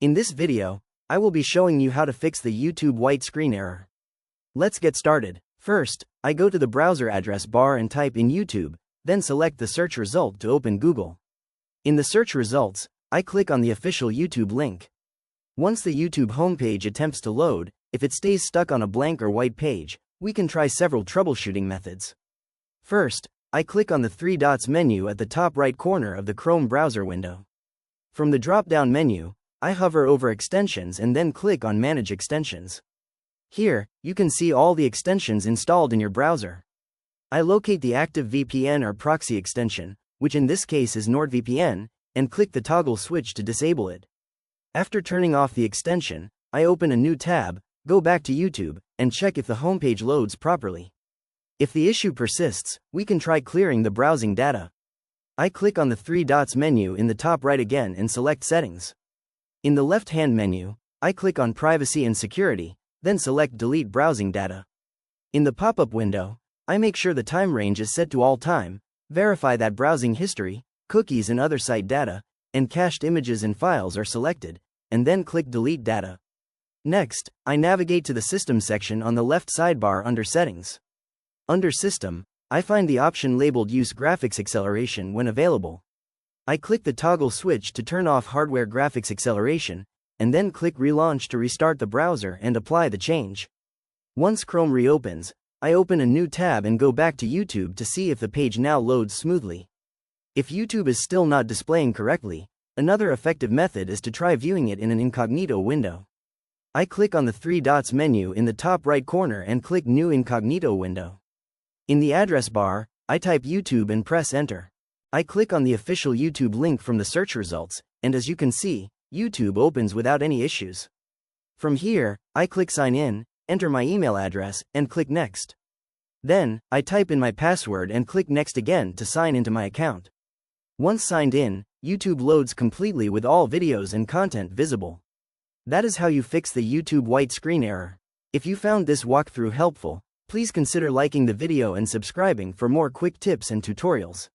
In this video, I will be showing you how to fix the YouTube white screen error. Let's get started. First, I go to the browser address bar and type in YouTube, then select the search result to open Google. In the search results, I click on the official YouTube link. Once the YouTube homepage attempts to load, if it stays stuck on a blank or white page, we can try several troubleshooting methods. First, I click on the three dots menu at the top right corner of the Chrome browser window. From the drop-down menu, I hover over Extensions and then click on Manage Extensions. Here, you can see all the extensions installed in your browser. I locate the active VPN or proxy extension, which in this case is NordVPN, and click the toggle switch to disable it. After turning off the extension, I open a new tab, go back to YouTube, and check if the homepage loads properly. If the issue persists, we can try clearing the browsing data. I click on the three dots menu in the top right again and select Settings. In the left-hand menu, I click on Privacy and Security, then select Delete Browsing Data. In the pop-up window, I make sure the time range is set to all time, verify that browsing history, cookies and other site data, and cached images and files are selected, and then click Delete Data. Next, I navigate to the System section on the left sidebar under Settings. Under System, I find the option labeled Use Graphics Acceleration when available. I click the toggle switch to turn off hardware graphics acceleration, and then click Relaunch to restart the browser and apply the change. Once Chrome reopens, I open a new tab and go back to YouTube to see if the page now loads smoothly. If YouTube is still not displaying correctly, another effective method is to try viewing it in an incognito window. I click on the three dots menu in the top right corner and click New Incognito Window. In the address bar, I type YouTube and press Enter. I click on the official YouTube link from the search results, and as you can see, YouTube opens without any issues. From here, I click Sign In, enter my email address, and click Next. Then, I type in my password and click Next again to sign into my account. Once signed in, YouTube loads completely with all videos and content visible. That is how you fix the YouTube white screen error. If you found this walkthrough helpful, please consider liking the video and subscribing for more quick tips and tutorials.